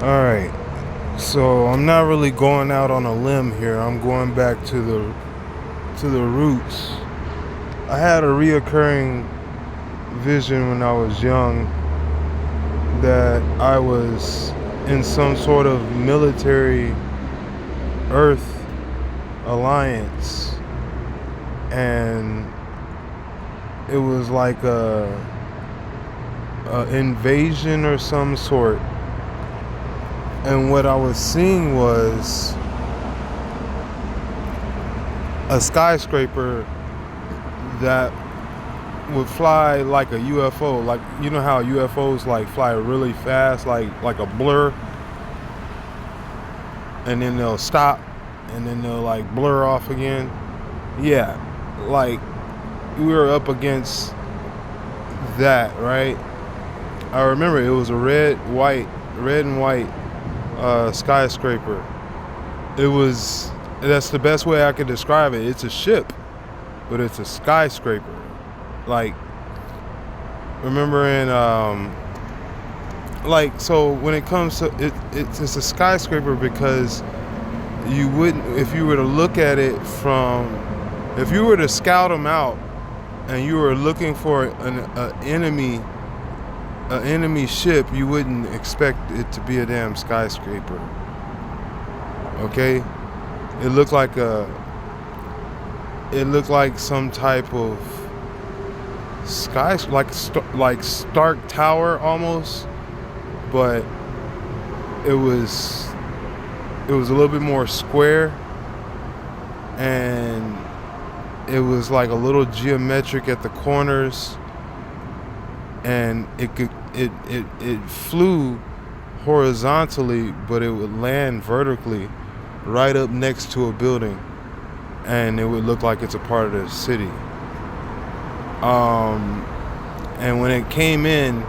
All right. So I'm not really going out on a limb here. I'm going back to the roots. I had a reoccurring vision when I was young that I was in some sort of military Earth alliance, and it was like a invasion or some sort. And what I was seeing was a skyscraper that would fly like a UFO. Like, you know how UFOs like fly really fast, like a blur, and then they'll stop, and then they'll like blur off again. Yeah, like we were up against that, right? I remember it was a red and white skyscraper. It was That's the best way I could describe it. It's a ship, but it's a skyscraper. Like, remember in like, so when it comes to it's a skyscraper because you wouldn't, if you were to look at it from, if you were to scout them out and you were looking for an enemy ship, you wouldn't expect it to be a damn skyscraper. Okay, it looked like some type of like Stark Tower almost, but it was a little bit more square, and it was like a little geometric at the corners, and it flew horizontally, but it would land vertically right up next to a building, and it would look like it's a part of the city. And when it came in,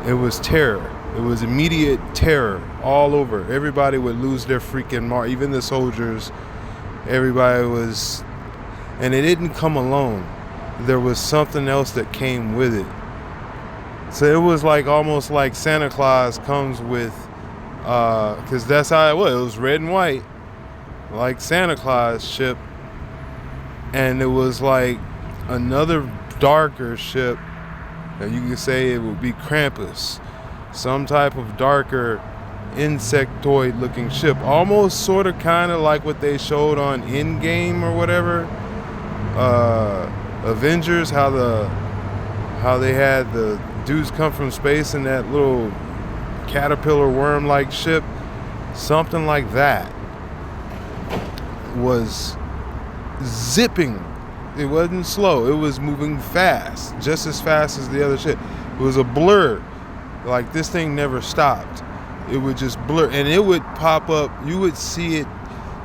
it was terror. It was immediate terror all over. Everybody would lose their freaking mark, even the soldiers. Everybody was, and it didn't come alone. There was something else that came with it. So it was like almost like Santa Claus comes with, because that's how it was. It was red and white, like Santa Claus ship, and it was like another darker ship, and you could say it would be Krampus, some type of darker insectoid looking ship, almost sort of kind of like what they showed on Endgame or whatever, Avengers, how they had the dudes come from space in that little caterpillar worm like ship. Something like that was zipping. It wasn't slow, it was moving fast, just as fast as the other ship. It was a blur. Like, this thing never stopped. It would just blur, and it would pop up. You would see it.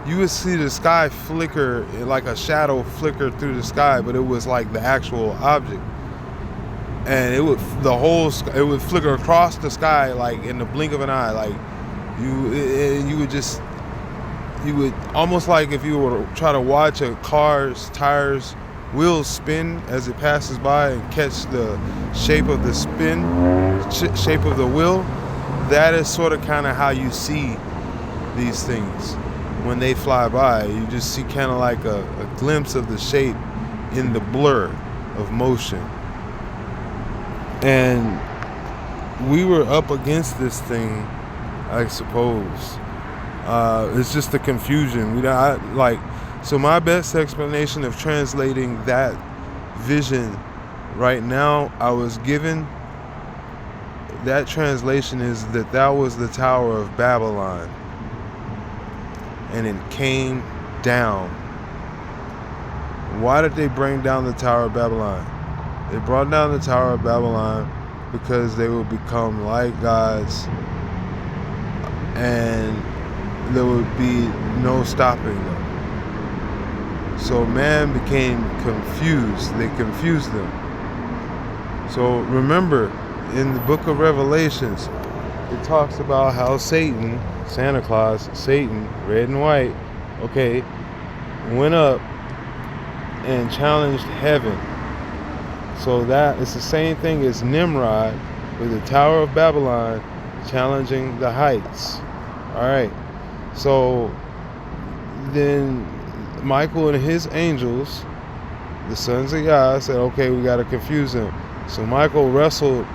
You would see the sky flicker, like a shadow flicker through the sky, but it was like the actual object. And it would it would flicker across the sky like in the blink of an eye. Like, you would almost, like if you were to try to watch a car's tires wheels spin as it passes by and catch the shape of the spin, shape of the wheel. That is sort of kind of how you see these things when they fly by. You just see kind of like a glimpse of the shape in the blur of motion. And we were up against this thing, I suppose. It's just the confusion. So my best explanation of translating that vision right now, I was given, that translation is that was the Tower of Babylon, and it came down. Why did they bring down the Tower of Babylon? They brought down the Tower of Babylon because they would become like gods, and there would be no stopping them. So man became confused. They confused them. So remember, in the book of Revelations, it talks about how Satan, Santa Claus, Satan, red and white, okay, went up and challenged heaven. So that is the same thing as Nimrod with the Tower of Babylon challenging the heights. All right. So then Michael and his angels, the sons of God, said, okay, we got to confuse him. So Michael wrestled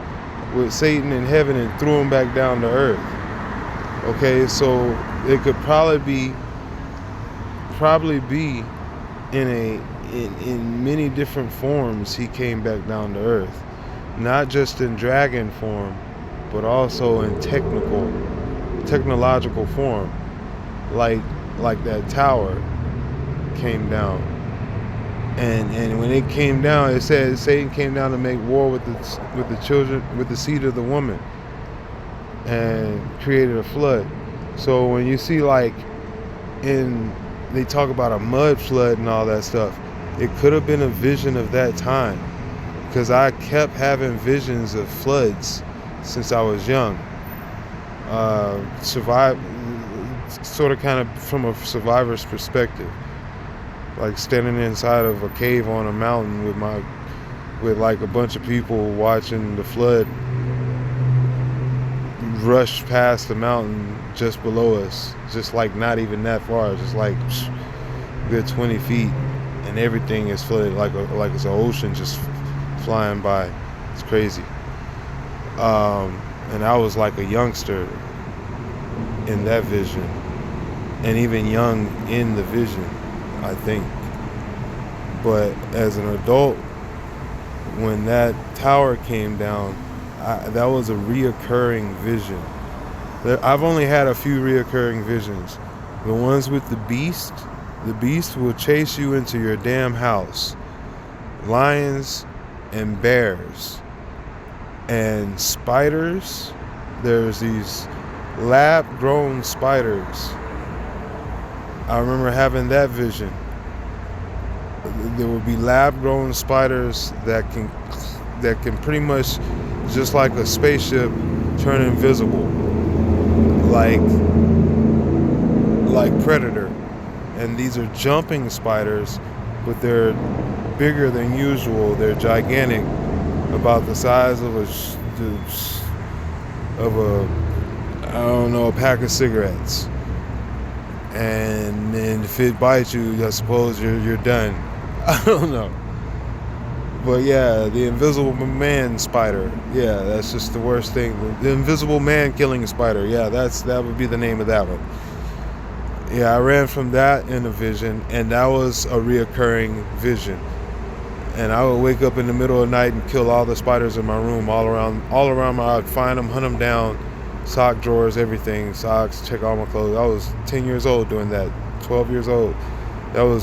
with Satan in heaven and threw him back down to earth. Okay, so it could probably be in many different forms he came back down to earth. Not just in dragon form, but also in technological form. Like that tower came down. And when it came down, it said Satan came down to make war with the children, with the seed of the woman, and created a flood. So when you see they talk about a mud flood and all that stuff, it could have been a vision of that time, because I kept having visions of floods since I was young. Sort of kind of from a survivor's perspective, like standing inside of a cave on a mountain with like a bunch of people watching the flood rush past the mountain just below us, just like not even that far, just like good 20 feet, and everything is flooded like it's an ocean just flying by. It's crazy. And I was like a youngster in that vision, and even young in the vision, I think. But as an adult, when that tower came down, that was a reoccurring vision. I've only had a few reoccurring visions. The ones with the beast will chase you into your damn house. Lions and bears and spiders. There's these lab-grown spiders. I remember having that vision. There would be lab-grown spiders that can pretty much, just like a spaceship, turn invisible, like Predator. And these are jumping spiders, but they're bigger than usual. They're gigantic, about the size of a pack of cigarettes. And then if it bites you, I suppose you're done. I don't know. But yeah, the invisible man spider. Yeah, that's just the worst thing. The invisible man killing spider. Yeah, that would be the name of that one. Yeah, I ran from that in a vision, and that was a reoccurring vision. And I would wake up in the middle of the night and kill all the spiders in my room, all around. I'd find them, hunt them down, sock drawers, everything, socks, check all my clothes. I was 10 years old doing that, 12 years old. The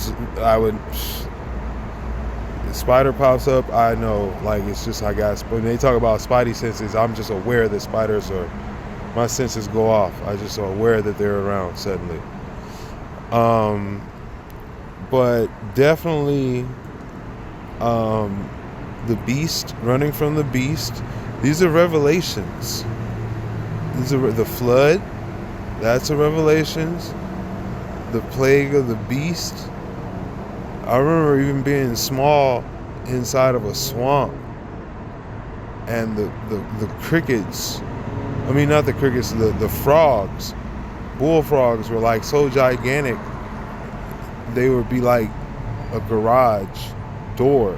spider pops up, I know, like, it's just, when they talk about spidey senses, I'm just aware that my senses go off. I just aware that they're around suddenly. But definitely, the beast, running from the beast, these are revelations. These are the flood, that's a revelations. The plague of the beast. I remember even being small inside of a swamp, and the crickets, I mean not the crickets, the frogs, bullfrogs were like so gigantic, they would be like a garage door,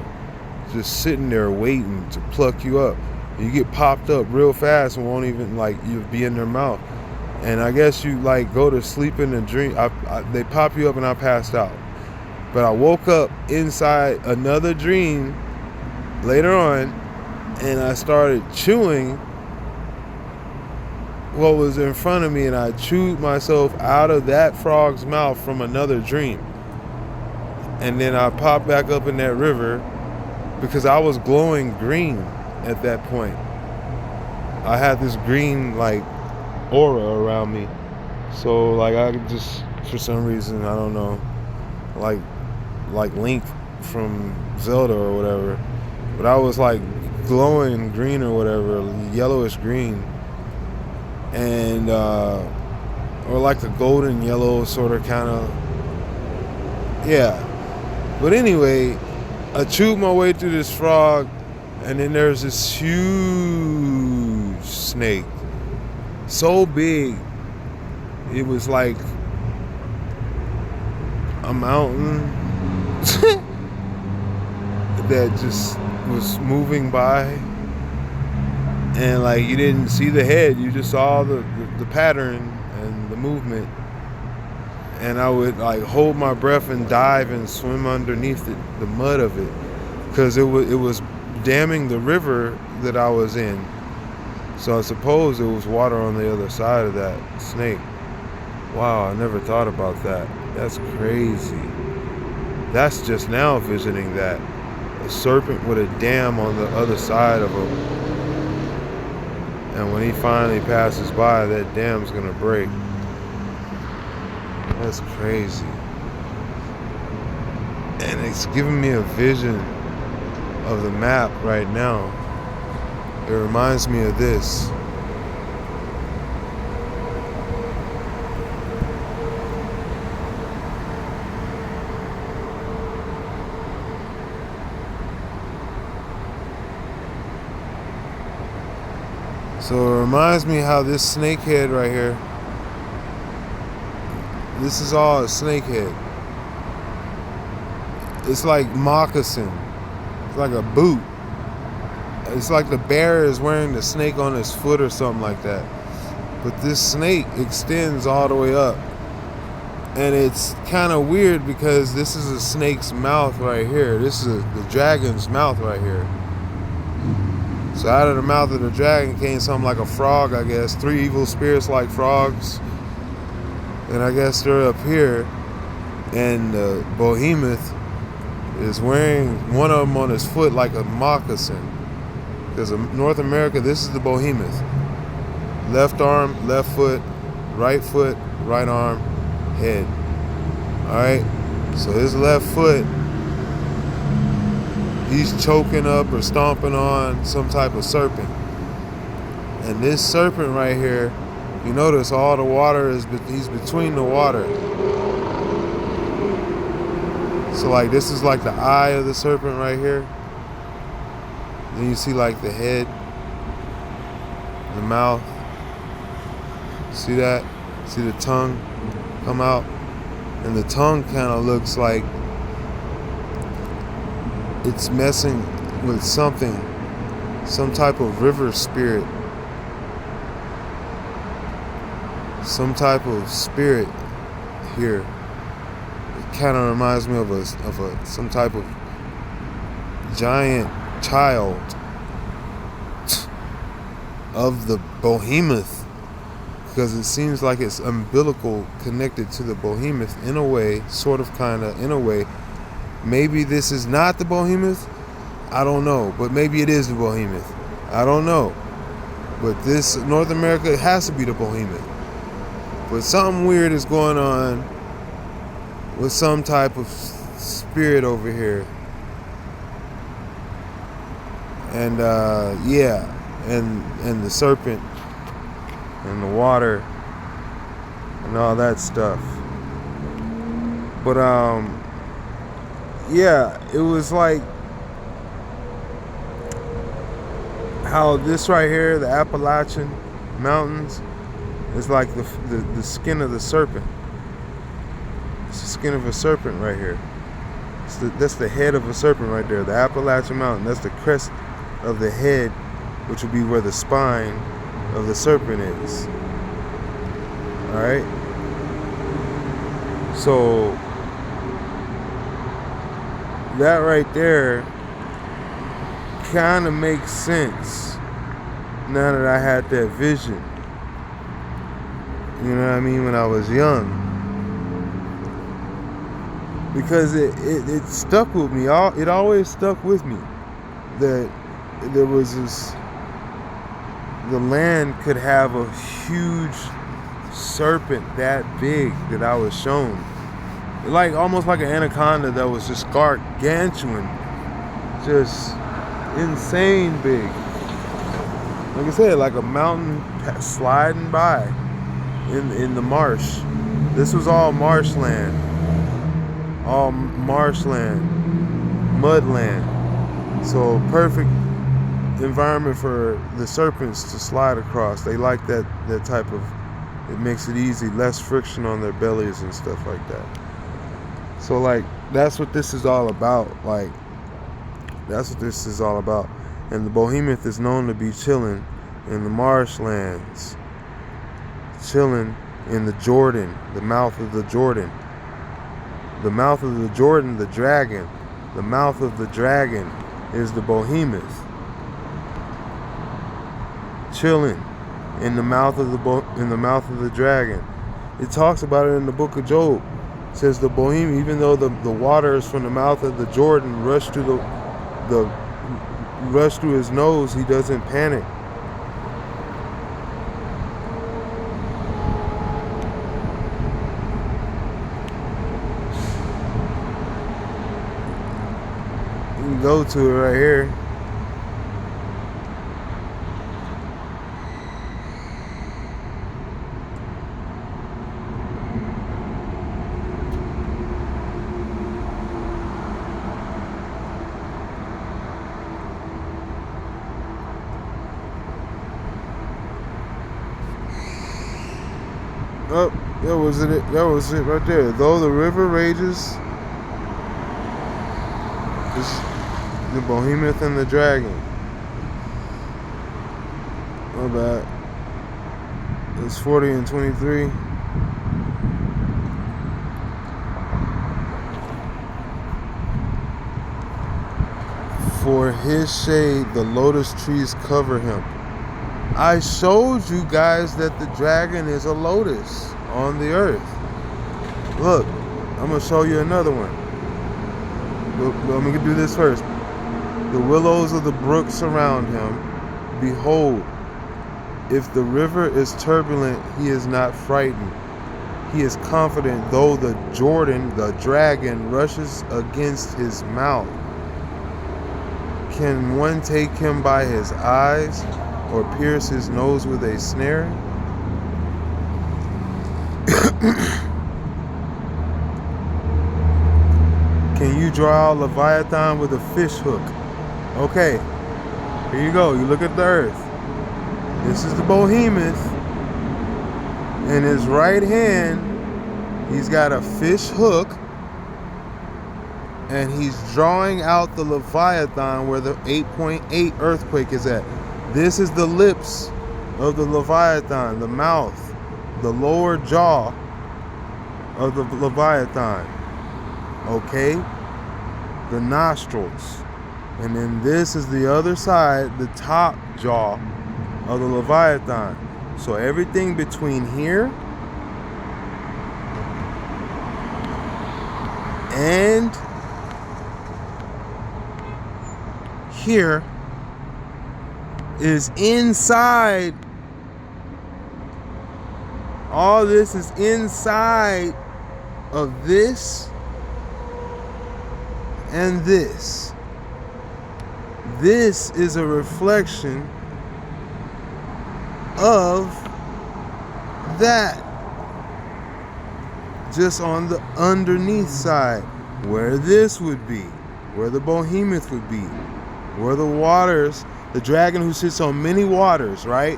just sitting there waiting to pluck you up. You get popped up real fast and won't even, like, you'll be in their mouth. And I guess you like go to sleep in a dream. They pop you up and I passed out. But I woke up inside another dream later on, and I started chewing what was in front of me, and I chewed myself out of that frog's mouth from another dream. And then I popped back up in that river because I was glowing green at that point. I had this green, like, aura around me. So, like, I could just, for some reason, I don't know, like Link from Zelda or whatever. But I was, like, glowing green or whatever, yellowish green. And, or like a golden yellow sort of kind of, yeah. But anyway, I chewed my way through this frog, and then there's this huge snake, so big it was like a mountain that just was moving by, and like you didn't see the head, you just saw the pattern and the movement. And I would like hold my breath and dive and swim underneath the mud of it, because it was damming the river that I was in. So I suppose it was water on the other side of that snake. Wow, I never thought about that. That's crazy. That's just now visiting that. A serpent with a dam on the other side of him. And when he finally passes by, that dam's gonna break. That's crazy. And it's giving me a vision of the map right now. It reminds me of this. So it reminds me how this snake head right here, this is all a snake head. It's like moccasin. It's like a boot. It's like the bear is wearing the snake on his foot or something like that. But this snake extends all the way up. And it's kind of weird because this is a snake's mouth right here. This is the dragon's mouth right here. So out of the mouth of the dragon came something like a frog, I guess. 3 evil spirits like frogs. And I guess they're up here. And the behemoth is wearing one of them on his foot like a moccasin. Because in North America, this is the behemoth. Left arm, left foot, right arm, head. Alright? So his left foot, he's choking up or stomping on some type of serpent. And this serpent right here, you notice all the water he's between the water. So like this is like the eye of the serpent right here. Then you see like the head, the mouth. See that? See the tongue come out? And the tongue kind of looks like it's messing with something, some type of river spirit, some type of spirit here. It kind of reminds me of some type of giant child of the behemoth, because it seems like it's umbilical connected to the behemoth in a way, sort of, kind of, in a way. Maybe this is not the behemoth, I don't know, but maybe it is the behemoth, I don't know. But this North America, it has to be the behemoth. But something weird is going on with some type of spirit over here. And yeah, and the serpent and the water and all that stuff. But yeah, it was like how this right here, the Appalachian Mountains, is like the skin of the serpent. It's the skin of a serpent right here. That's the head of a serpent right there. The Appalachian Mountain, that's the crest of the head, which would be where the spine of the serpent is. Alright? So that right there kind of makes sense now that I had that vision. You know what I mean? When I was young. Because it stuck with me. It always stuck with me that there was this, the land could have a huge serpent that big that I was shown. Like almost like an anaconda that was just gargantuan. Just insane big. Like I said, like a mountain sliding by in the marsh. This was all marshland. All marshland, mudland. So perfect environment for the serpents to slide across. They like that type of It makes it easy, less friction on their bellies and stuff like that. So like that's what this is all about. Like that's what this is all about. And the behemoth is known to be chilling in the marshlands, chilling in the Jordan, the mouth of the Jordan. The mouth of the Jordan, the dragon. The mouth of the dragon is the behemoth. Chilling in the mouth of the dragon. It talks about it in the book of Job. It says the behemoth, even though the waters from the mouth of the Jordan rush through rush through his nose, he doesn't panic. You can go to it right here. Oh, that was it. That was it right there. Though the river rages, it's the behemoth and the dragon. My bad. It's 40 and 23. For his shade, the lotus trees cover him. I showed you guys that the dragon is a lotus on the earth. Look, I'm going to show you another one. But let me do this first. The willows of the brook surround him. Behold, if the river is turbulent, he is not frightened. He is confident, though the Jordan, the dragon, rushes against his mouth. Can one take him by his eyes, or pierce his nose with a snare? Can you draw out Leviathan with a fish hook? Okay, here you go. You look at the earth. This is the behemoth. In his right hand, he's got a fish hook, and he's drawing out the Leviathan where the 8.8 earthquake is at. This is the lips of the Leviathan, the mouth, the lower jaw of the Leviathan. Okay? The nostrils. And then this is the other side, the top jaw of the Leviathan. So everything between here and here is inside. All this is inside of this and this. This is a reflection of that. Just on the underneath side, where this would be, where the behemoth would be, where the waters, the dragon who sits on many waters, right?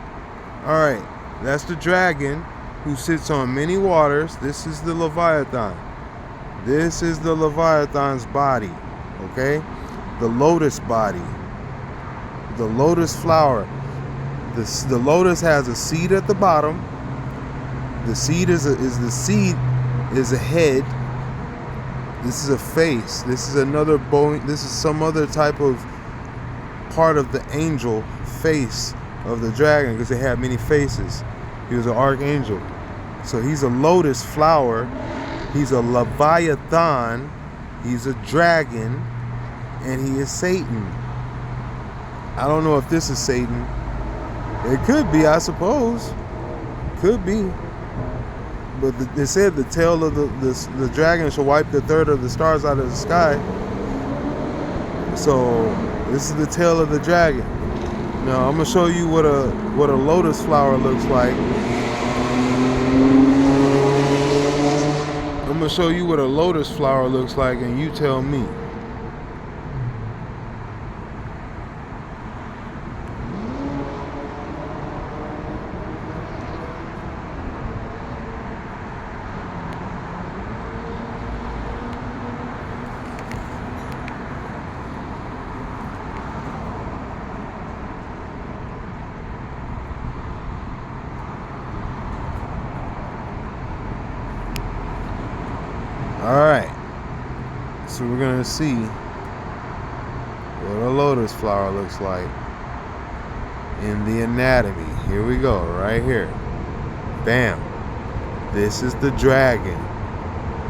All right, that's the dragon who sits on many waters. This is the Leviathan. This is the Leviathan's body, okay? The lotus body, the lotus flower. The lotus has a seed at the bottom. The seed is a head. This is a face. This is another bone. This is some other type of part of the angel face of the dragon, because they have many faces. He was an archangel. So he's a lotus flower. He's a Leviathan. He's a dragon. And he is Satan. I don't know if this is Satan. It could be, I suppose. Could be. But they said the tail of the dragon shall wipe the third of the stars out of the sky. So this is the tail of the dragon. Now I'm gonna show you what a lotus flower looks like. I'm gonna show you what a lotus flower looks like, and you tell me. Alright. So we're gonna see what a lotus flower looks like in the anatomy. Here we go, right here. Bam. This is the dragon.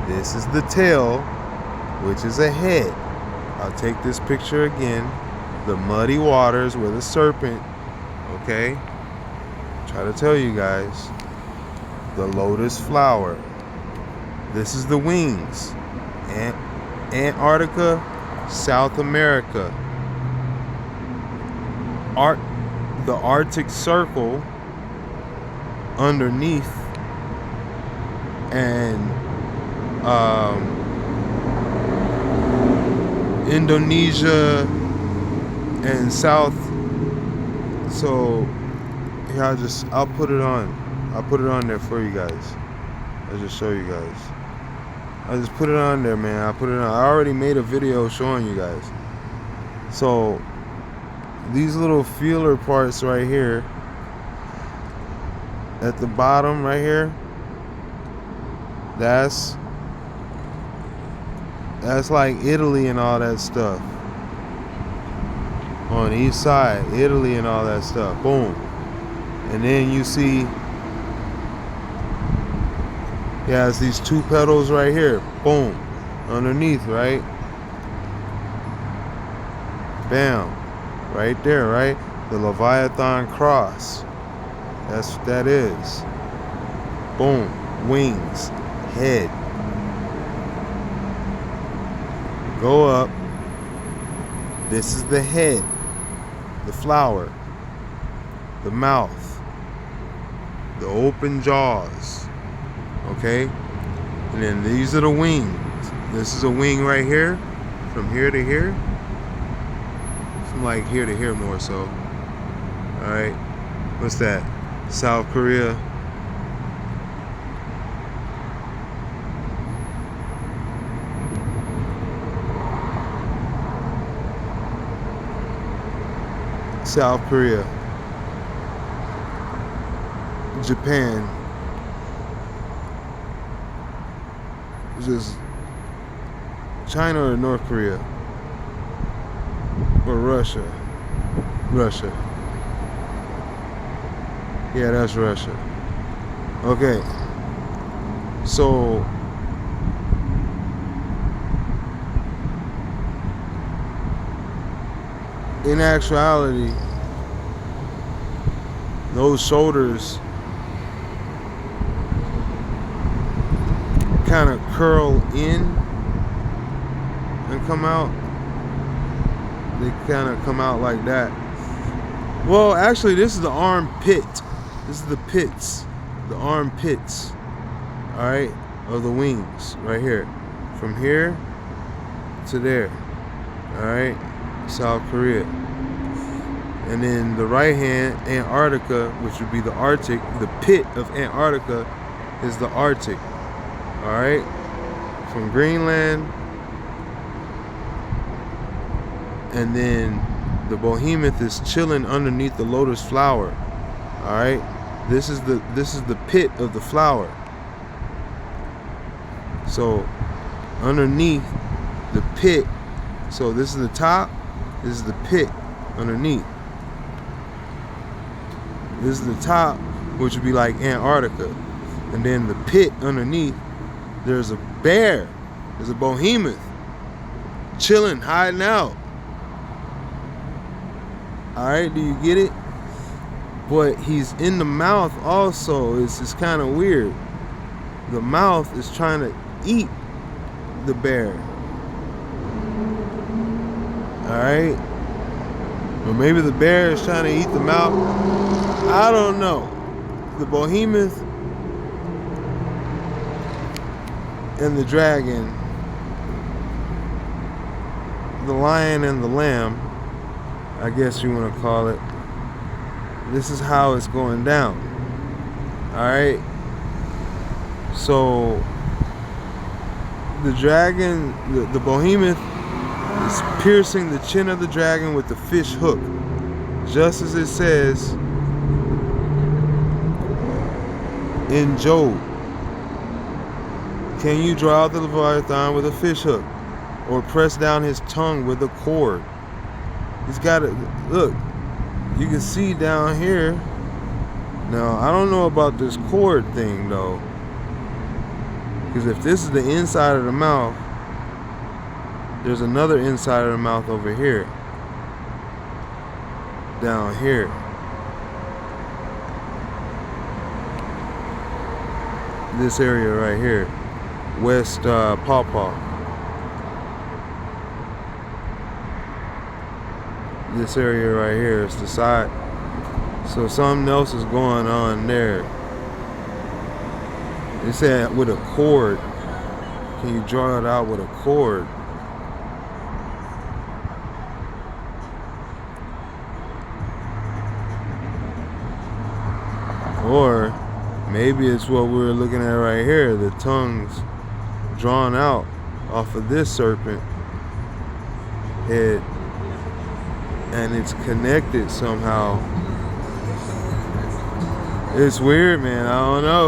This is the tail, which is a head. I'll take this picture again. The muddy waters with a serpent. Okay? Try to tell you guys. The lotus flower. This is the wings. Antarctica, South America. The Arctic Circle underneath, and Indonesia and South. So here, I'll put it on there for you guys. I'll just show you guys. I just put it on there, man. I already made a video showing you guys. So these little feeler parts right here at the bottom right here, that's like Italy and all that stuff. On each side, Italy and all that stuff. Boom. And then you see, yeah, it's these two petals right here. Boom. Underneath, right? Bam. Right there, right? The Leviathan cross. That's what that is. Boom. Wings. Head. Go up. This is the head. The flower. The mouth. The open jaws. Okay? And then these are the wings. This is a wing right here. From here to here. From like here to here more so. Alright. What's that? South Korea. South Korea. Japan. Just China or North Korea? Or Russia? Russia. Yeah, that's Russia. Okay. So in actuality, those shoulders kind of curl in and come out. They kind of come out like that. Well, actually, this is the armpit. This is the pits, the armpits, all right, of the wings right here. From here to there, all right, South Korea. And then the right hand, Antarctica, which would be the Arctic. The pit of Antarctica is the Arctic, all right, from Greenland. And then the behemoth is chilling underneath the lotus flower, all right. This is the pit of the flower. So underneath the pit, so this is the top, this is the pit underneath. This is the top, which would be like Antarctica. And then the pit underneath, there's a bear, there's a behemoth chilling, hiding out. All right, do you get it? But he's in the mouth also. It's just kind of weird. The mouth is trying to eat the bear. All right? Or maybe the bear is trying to eat the mouth. I don't know. The behemoth and the dragon, the lion and the lamb, I guess you want to call it. This is how it's going down. Alright? So the dragon, the behemoth is piercing the chin of the dragon with the fish hook. Just as it says in Job. Can you draw out the Leviathan with a fish hook? Or press down his tongue with a cord? He's got it. Look, you can see down here. Now, I don't know about this cord thing, though. Because if this is the inside of the mouth, there's another inside of the mouth over here. Down here. This area right here. West Pawpaw. This area right here is the side. So something else is going on there. They said with a cord. Can you draw it out with a cord? Or maybe it's what we're looking at right here. The tongue's drawn out off of this serpent head. And it's connected somehow. It's weird, man. I don't know.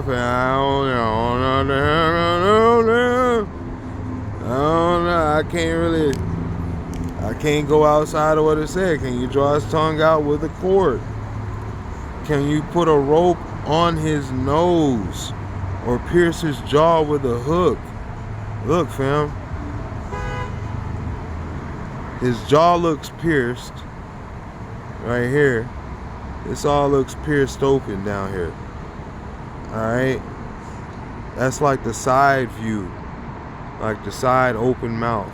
I can't go outside of what it said. Can you draw his tongue out with a cord? Can you put a rope on his nose or pierce his jaw with a hook? Look, fam. His jaw looks pierced right here. This all looks pierced open down here. Alright? That's like the side view. Like the side open mouth.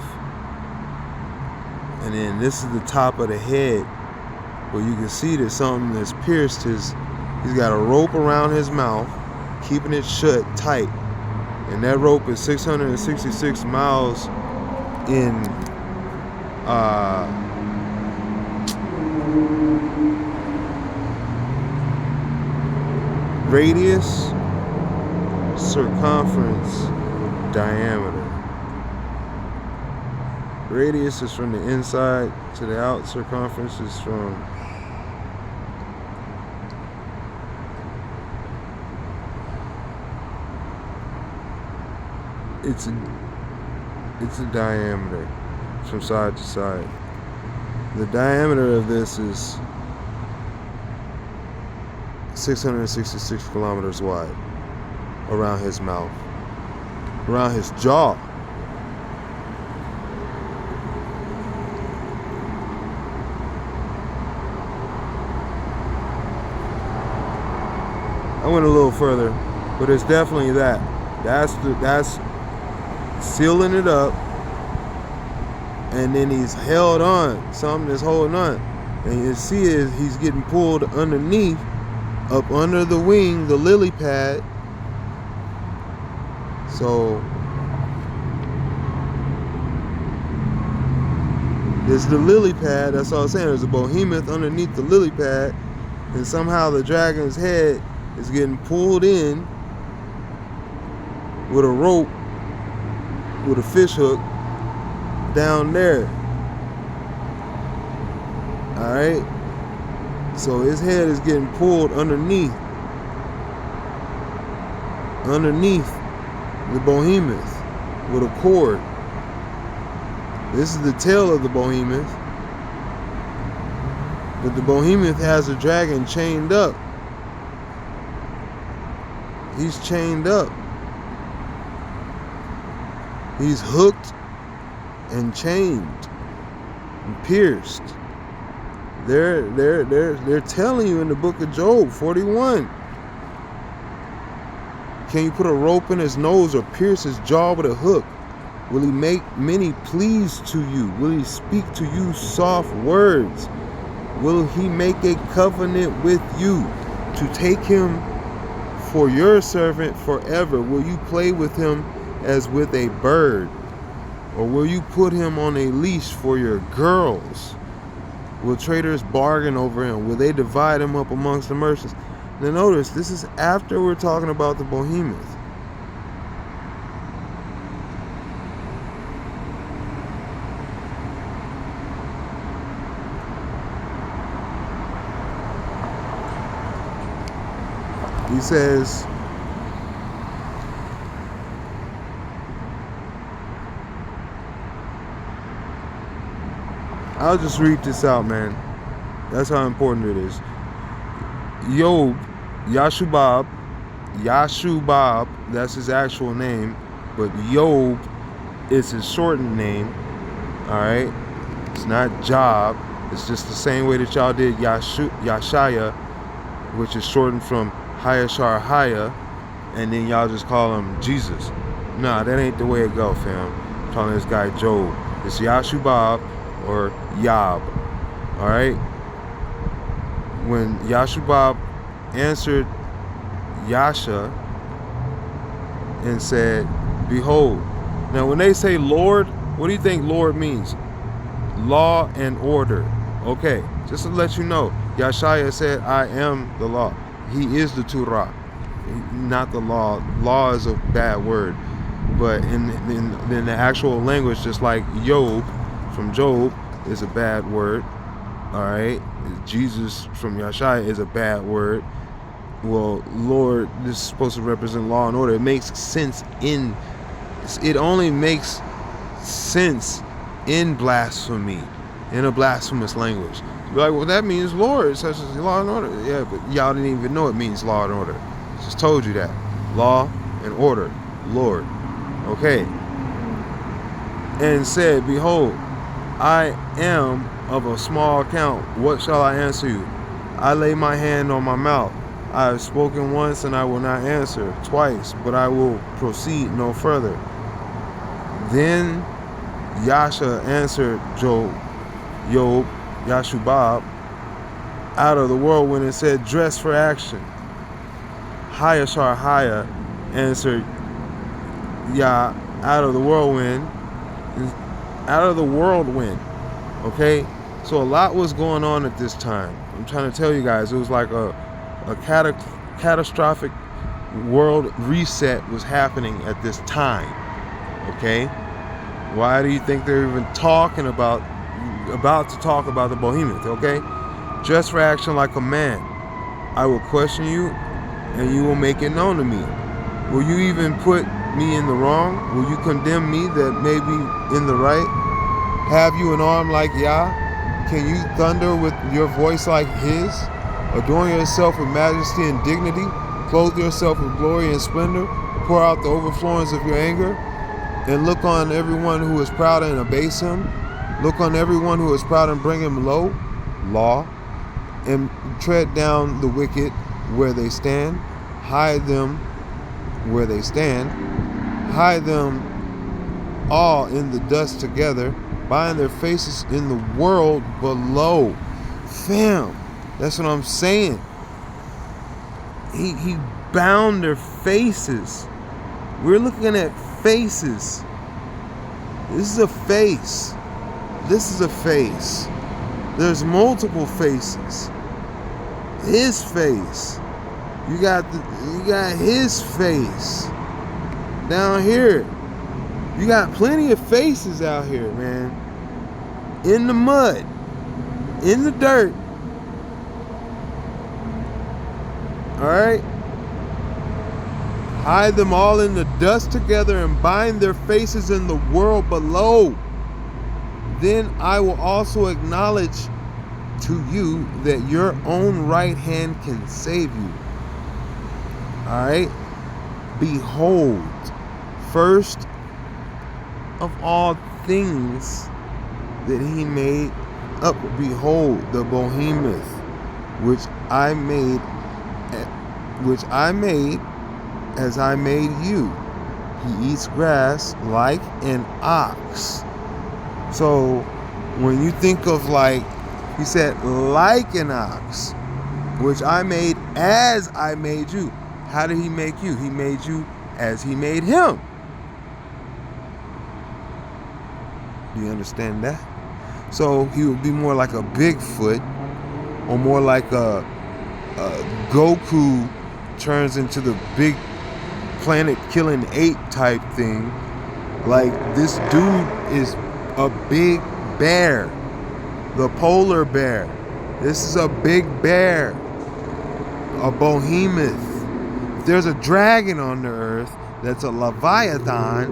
And then this is the top of the head. Where you can see that something that's pierced his. He's got a rope around his mouth, keeping it shut tight. And that rope is 666 miles in radius, circumference, diameter. Radius is from the inside to the out. Circumference is from it's a diameter from side to side. The diameter of this is 666 kilometers wide around his mouth, around his jaw. I went a little further, but it's definitely that. That's sealing it up, and then he's held on. Something is holding on, and you see is he's getting pulled underneath, up under the wing, the lily pad. So there's the lily pad. That's all I'm saying. There's a behemoth underneath the lily pad, and somehow the dragon's head is getting pulled in with a rope, with a fish hook down there. Alright? So his head is getting pulled underneath the behemoth with a cord. This is the tail of the behemoth. But the behemoth has a dragon chained up. He's chained up. He's hooked and chained and pierced. They're telling you in the book of Job 41. Can you put a rope in his nose or pierce his jaw with a hook? Will he make many pleas to you? Will he speak to you soft words? Will he make a covenant with you to take him for your servant forever? Will you play with him as with a bird? Or will you put him on a leash for your girls? Will traders bargain over him? Will they divide him up amongst the merchants? Now notice, this is after we're talking about the behemoth. He says, I'll just read this out, man. That's how important it is. Yob, Yashubab, that's his actual name, but Yob is his shortened name. All right, it's not Job. It's just the same way that y'all did Yashaya, which is shortened from Hayashar Haya, and then y'all just call him Jesus. Nah, that ain't the way it go, fam. I'm calling this guy Job. It's Yashubab or Yab. All right. When Yashubab answered Yasha and said, "Behold." Now, when they say Lord, what do you think Lord means? Law and order. Okay, just to let you know, Yashaya said, "I am the law." He is the Torah, not the law. Law is a bad word, but in the actual language, just like Job from Job is a bad word. All right, Jesus from Yashaya is a bad word. Well, Lord, this is supposed to represent law and order. It makes sense it only makes sense in blasphemy, in a blasphemous language. You're like, well, that means Lord, such as law and order. Yeah, but y'all didn't even know it means law and order. Just told you that. Law and order, Lord. Okay. And said, "Behold, I am of a small account. What shall I answer you? I lay my hand on my mouth. I have spoken once and I will not answer, twice, but I will proceed no further." Then Yasha answered Job, Yashubab, out of the whirlwind and said, "Dress for action." Hayashar Haya answered Yah, out of the whirlwind. Okay, so a lot was going on at this time. I'm trying to tell you guys, it was like a catastrophic world reset was happening at this time. Okay, why do you think they're even talking about to talk about the behemoth? Okay, dress for action like a man. I will question you, and you will make it known to me. Will you even put me in the wrong? Will you condemn me that may be in the right? Have you an arm like Yah? Can you thunder with your voice like his? Adorn yourself with majesty and dignity. Clothe yourself with glory and splendor. Pour out the overflowings of your anger. And look on everyone who is proud and abase him. Look on everyone who is proud and bring him low. Law. And tread down the wicked where they stand. Hide them where they stand. Hide them all in the dust together. Bind their faces in the world below. Fam, that's what I'm saying. He bound their faces. We're looking at faces. This is a face. This is a face. There's multiple faces. His face. You got his face down here. You got plenty of faces out here, man. In the mud, in the dirt. All right. Hide them all in the dust together and bind their faces in the world below. Then I will also acknowledge to you that your own right hand can save you. All right. Behold, first of all things that he made up, behold, the behemoth, which I made as I made you. He eats grass like an ox. So when you think of, like, he said, like an ox, which I made as I made you. How did he make you? He made you as he made him. Do you understand that? So he would be more like a Bigfoot, or more like a Goku turns into the big planet killing ape type thing. Like, this dude is a big bear, the polar bear. This is a big bear, a behemoth. If there's a dragon on the earth that's a Leviathan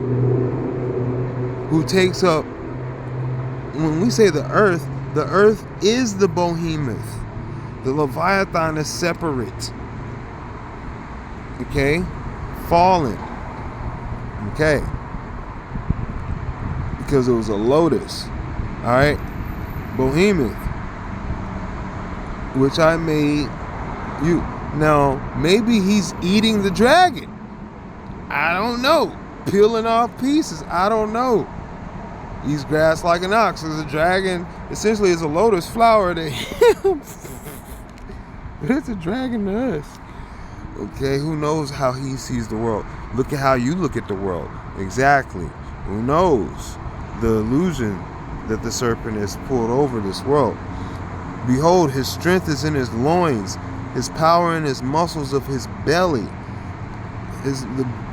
who takes up, when we say the earth, The earth is the behemoth. The Leviathan is separate. Okay? Fallen. Okay? Because it was a lotus. Alright? Behemoth. Which I made you. Now, maybe he's eating the dragon. I don't know. Peeling off pieces. I don't know. He's grass like an ox. As a dragon, essentially, is a lotus flower to him. But it's a dragon to us. Okay, who knows how he sees the world? Look at how you look at the world. Exactly. Who knows the illusion that the serpent has pulled over this world? Behold, his strength is in his loins, his power in his muscles of his belly. Is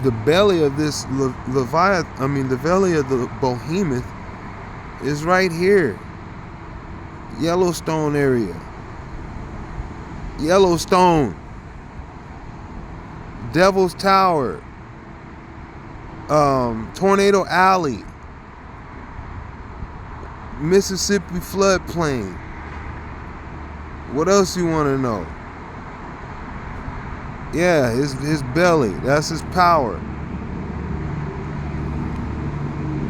the belly of this Leviathan, the belly of the behemoth is right here. Yellowstone area. Yellowstone. Devil's Tower. Tornado Alley. Mississippi floodplain. What else you want to know? Yeah, his belly. That's his power.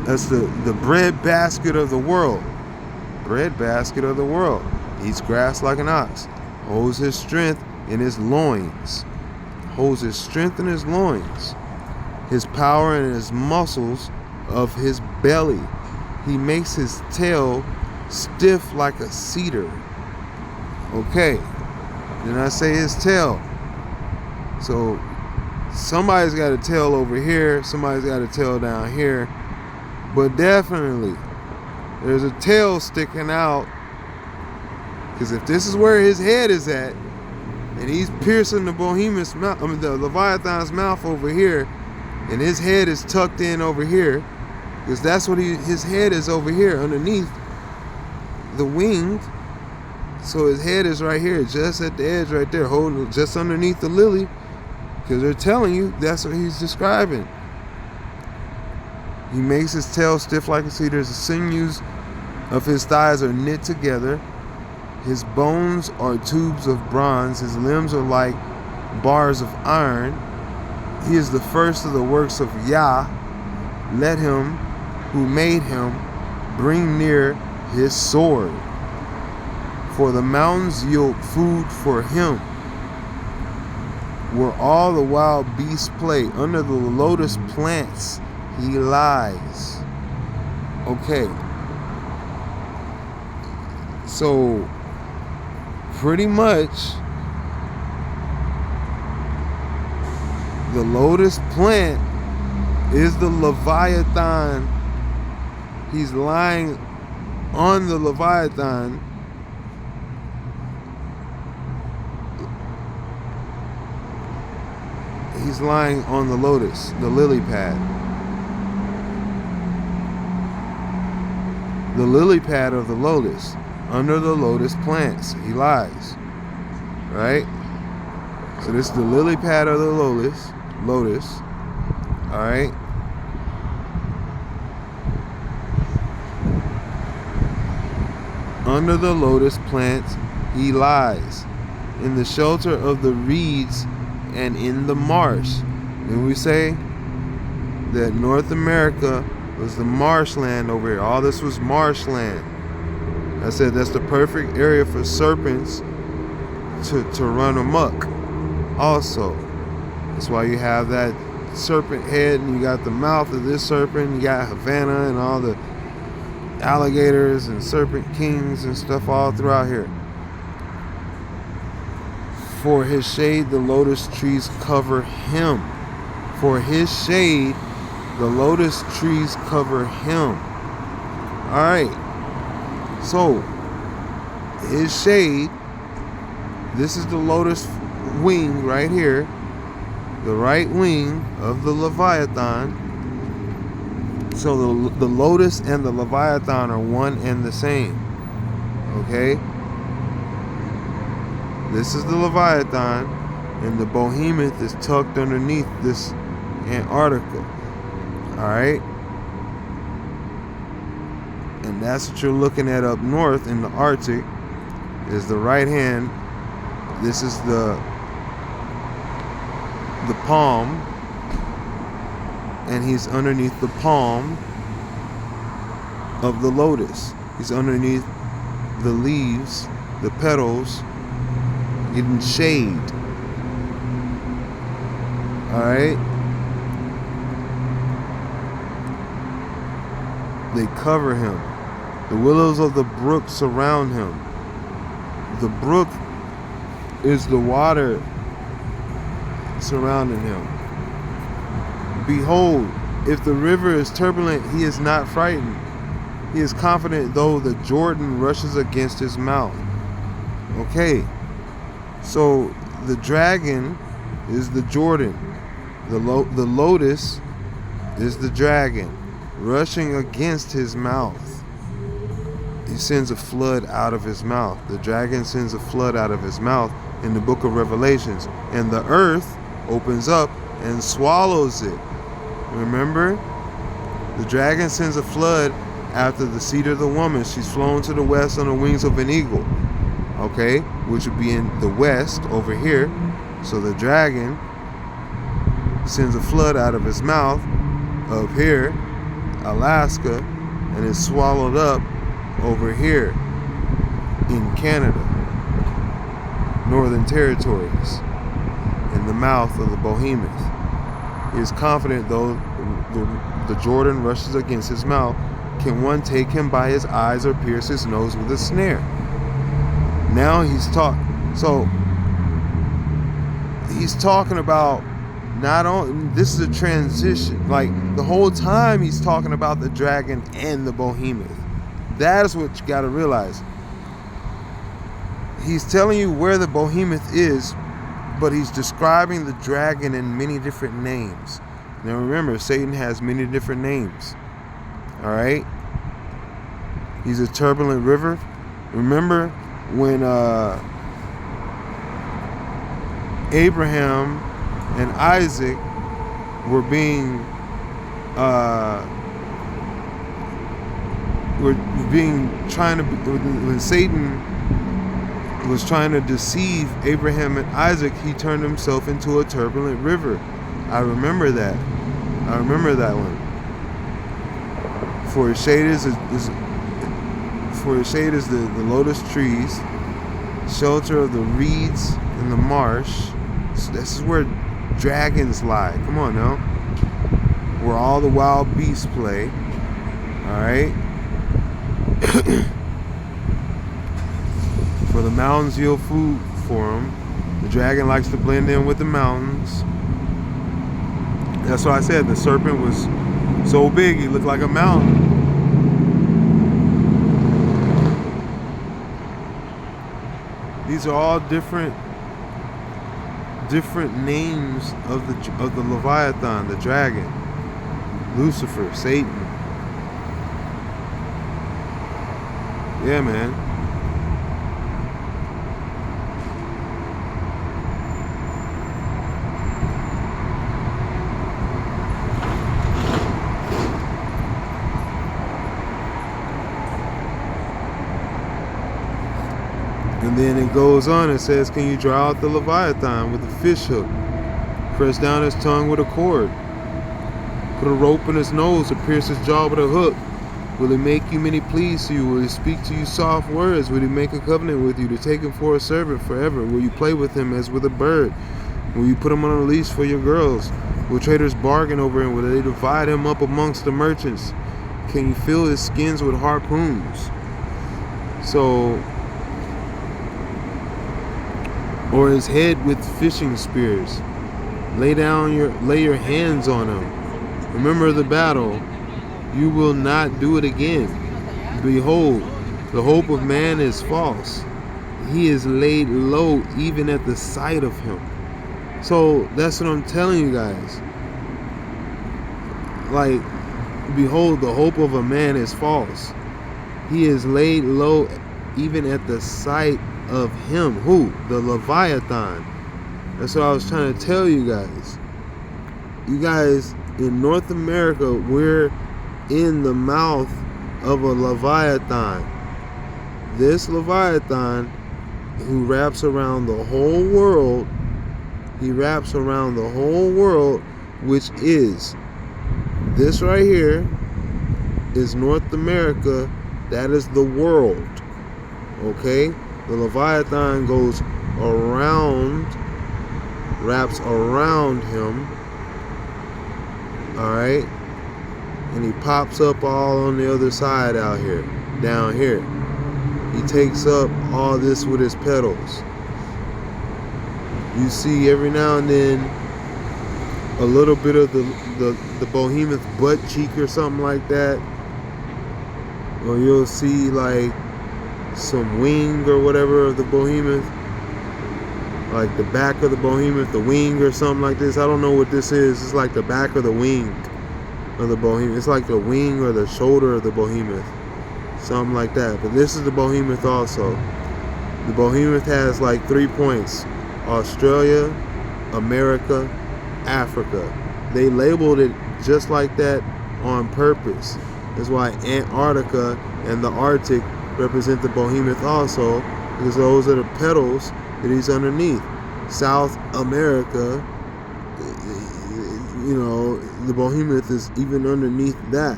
That's the bread basket of the world. Bread basket of the world. Eats grass like an ox. Holds his strength in his loins. Holds his strength in his loins. His power in his muscles of his belly. He makes his tail stiff like a cedar. Okay. Then I say his tail. So somebody's got a tail over here. Somebody's got a tail down here. But definitely, there's a tail sticking out. Because if this is where his head is at, and he's piercing the behemoth's mouth, the Leviathan's mouth over here, and his head is tucked in over here, because that's what his head is over here, underneath the wing. So his head is right here, just at the edge right there, holding just underneath the lily, because they're telling you that's what he's describing. He makes his tail stiff like a cedar. The sinews of his thighs are knit together. His bones are tubes of bronze. His limbs are like bars of iron. He is the first of the works of Yah. Let him who made him bring near his sword. For the mountains yield food for him. Where all the wild beasts play, under the lotus plants he lies. Okay. So, pretty much, the lotus plant is the Leviathan. He's lying on the Leviathan. He's lying on the lotus, the lily pad. The lily pad of the lotus. Under the lotus plants, he lies. Right? So this is the lily pad of the lotus. Alright? Under the lotus plants, he lies. In the shelter of the reeds and in the marsh. And we say that North America was the marshland over here. All this was marshland. I said that's the perfect area for serpents to run amok. Also, that's why you have that serpent head and you got the mouth of this serpent. You got Havana and all the alligators and serpent kings and stuff all throughout here. For his shade, the lotus trees cover him. For his shade, the lotus trees cover him. Alright. So, his shade, this is the lotus wing right here. The right wing of the Leviathan. So the lotus and the Leviathan are one and the same. Okay? This is the Leviathan, and the behemoth is tucked underneath this Antarctica. Alright? And that's what you're looking at up north in the Arctic, is the right hand. This is the palm, and he's underneath the palm of the lotus. He's underneath the leaves, the petals, getting shade. Alright? They cover him. The willows of the brook surround him. The brook is the water surrounding him. Behold, if the river is turbulent, he is not frightened. He is confident though the Jordan rushes against his mouth. Okay, so the dragon is the Jordan. The lotus is the dragon rushing against his mouth. He sends a flood out of his mouth. The dragon sends a flood out of his mouth in the book of Revelations. And the earth opens up and swallows it. Remember? The dragon sends a flood after the seed of the woman. She's flown to the west on the wings of an eagle. Okay? Which would be in the west over here. So the dragon sends a flood out of his mouth up here, Alaska, and is swallowed up over here in Canada, Northern Territories, in the mouth of the behemoth. He is confident though the Jordan rushes against his mouth, can one take him by his eyes or pierce his nose with a snare? Now he's talking about not only, this is a transition, like the whole time he's talking about the dragon and the behemoth. That is what you got to realize. He's telling you where the behemoth is, but he's describing the dragon in many different names. Now remember, Satan has many different names. Alright? He's a turbulent river. Remember when Abraham and Isaac were when Satan was trying to deceive Abraham and Isaac, he turned himself into a turbulent river. I remember that. I remember that one. For his shade is the lotus trees, shelter of the reeds in the marsh. So this is where dragons lie. Come on now. Where all the wild beasts play. Alright? For the mountains yield food for him. The dragon likes to blend in with the mountains. That's why I said the serpent was so big he looked like a mountain. These are all different names of the Leviathan, the dragon, Lucifer, Satan. Yeah, man. And then it goes on, it says, can you draw out the Leviathan with a fish hook? Press down his tongue with a cord. Put a rope in his nose to pierce his jaw with a hook. Will he make you many pleas to you? Will he speak to you soft words? Will he make a covenant with you to take him for a servant forever? Will you play with him as with a bird? Will you put him on a leash for your girls? Will traders bargain over him? Will they divide him up amongst the merchants? Can you fill his skins with harpoons? So, or his head with fishing spears. Lay your hands on him. Remember the battle. You will not do it again. Behold, the hope of man is false. He is laid low even at the sight of him. So that's what I'm telling you guys. Like, behold, the hope of a man is false. He is laid low even at the sight of him. Who? The Leviathan. That's what I was trying to tell you guys. You guys, in North America, we're in the mouth of a Leviathan. This Leviathan who wraps around the whole world, he wraps around the whole world, which is this right here is North America. That is the world. Okay? The Leviathan goes around, wraps around him. Alright? And he pops up all on the other side out here, down here. He takes up all this with his petals. You see every now and then a little bit of the behemoth butt cheek or something like that. Or you'll see like some wing or whatever of the behemoth. Like the back of the behemoth, the wing or something like this. I don't know what this is. It's like the back of the wing of the behemoth. It's like the wing or the shoulder of the behemoth. Something like that. But this is the behemoth also. The behemoth has like 3 points. Australia, America, Africa. They labeled it just like that on purpose. That's why Antarctica and the Arctic represent the behemoth also, because those are the petals that he's underneath. South America, you know, the behemoth is even underneath that,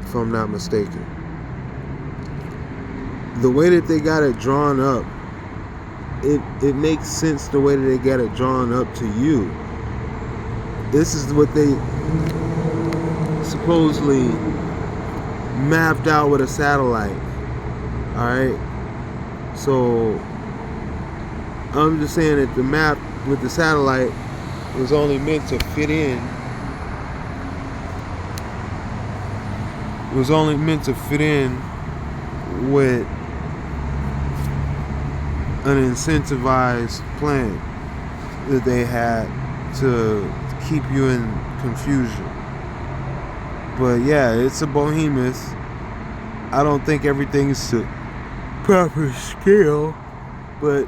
if I'm not mistaken. The way that they got it drawn up, it makes sense the way that they got it drawn up to you. This is what they supposedly mapped out with a satellite. Alright? So I'm just saying that the map with the satellite was only meant to fit in. Was only meant to fit in with an incentivized plan that they had to keep you in confusion. But yeah, it's a behemoth. I don't think everything's to proper scale, but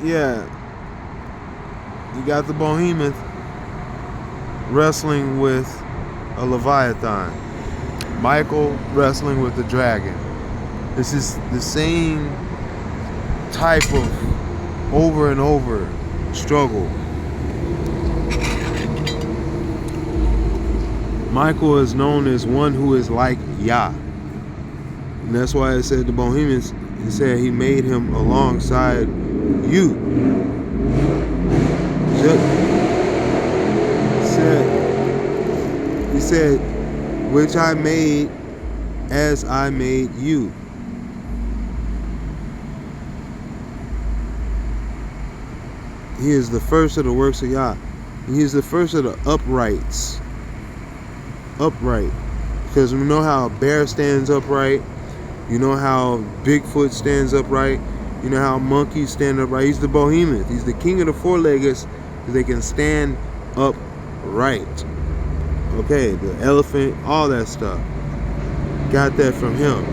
yeah, you got the behemoth wrestling with a Leviathan. Michael wrestling with the dragon. This is the same type of over and over struggle. Michael is known as one who is like Yah. And that's why it said the behemoth, it said he made him alongside you. He said, which I made as I made you. He is the first of the works of Yah. He is the first of the uprights. Upright. Because we know how a bear stands upright. You know how Bigfoot stands upright. You know how monkeys stand upright. He's the behemoth. He's the king of the four-leggeds. They can stand upright. Okay, the elephant, all that stuff. Got that from him.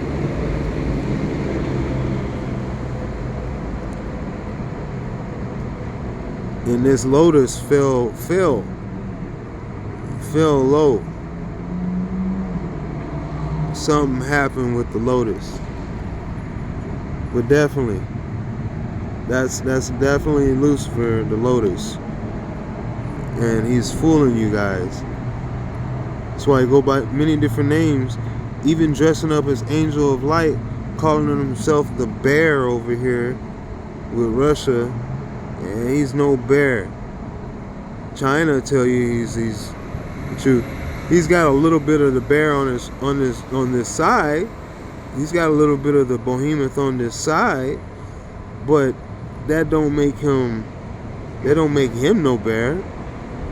And this lotus fell low. Something happened with the lotus. But definitely, that's definitely Lucifer, the lotus. And he's fooling you guys. That's why he go by many different names, even dressing up as Angel of Light, calling himself the bear over here with Russia. And he's no bear. China tell you he's the truth. He's got a little bit of the bear on this side. He's got a little bit of the behemoth on this side, but that don't make him no bear.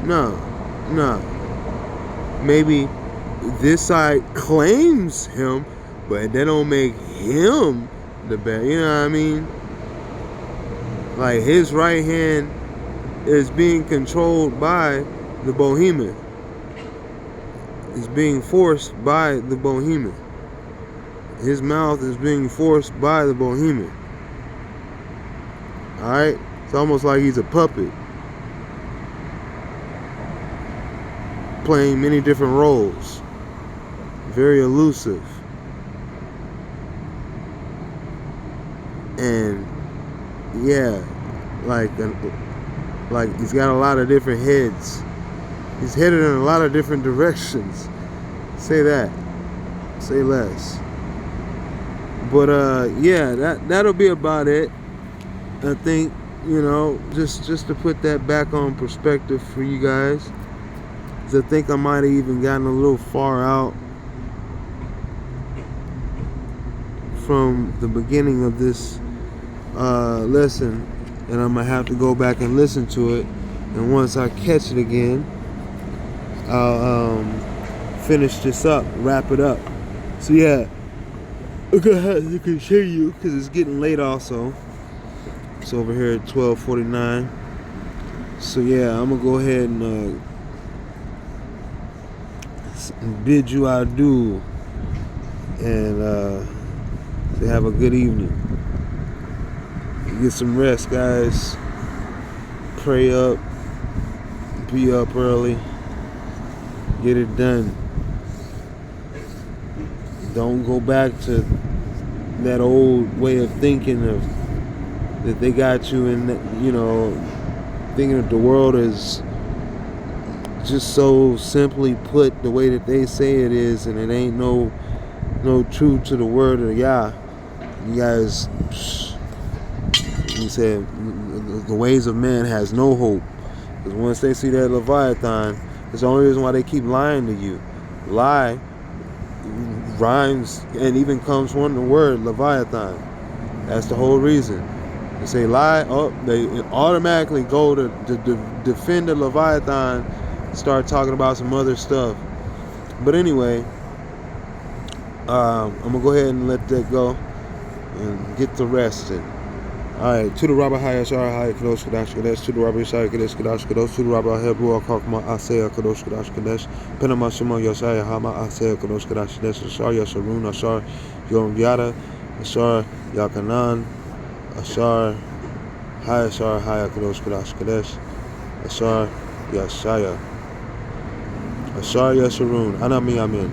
No. Maybe this side claims him, but that don't make him the bear. You know what I mean? Like his right hand is being controlled by the behemoth. Is being forced by the behemoth. His mouth is being forced by the behemoth. Alright? It's almost like he's a puppet. Playing many different roles. very elusive. And yeah, like he's got a lot of different heads. He's headed in a lot of different directions. Say that. Say less. But yeah, that'll be about it. I think, just to put that back on perspective for you guys. 'Cause I think I might have even gotten a little far out from the beginning of this lesson, and I'm gonna have to go back and listen to it. And once I catch it again, I'll finish this up, wrap it up. So yeah, I'm gonna have to continue because it's getting late. Also, it's over here at 12:49. So yeah, I'm gonna go ahead and bid you adieu, and say have a good evening. Get some rest, guys. Pray up. Be up early. Get it done. Don't go back to that old way of thinking that they got you in, thinking that the world is just so simply put the way that they say it is, and it ain't no truth to the word of Yah. You guys, he said, the ways of man has no hope. Because once they see that Leviathan, it's the only reason why they keep lying to you. Lie rhymes and even comes from the word Leviathan. That's the whole reason. They say lie, they automatically go to defend the Leviathan, start talking about some other stuff. But anyway, I'm going to go ahead and let that go and get to resting. Alright, to the Rabbi Hayashar Hay Kadosh Kadash Kadesh, to the Rabbi Yishai Kadesh Kadash Kadosh, to the Rabbi Hebrew Akakma Asaya Kadosh Kadash Kadesh, Penama Shema Yashaya Hama Asaya Kadosh Kadash Kadesh, Ashar Yasharun, Ashar Yom Yada, Ashar Yakanan, Ashar Hayashar Haya Kadosh Kadash Kadesh, Ashar Yashaya, Ashar Yasharun, Anami Amin.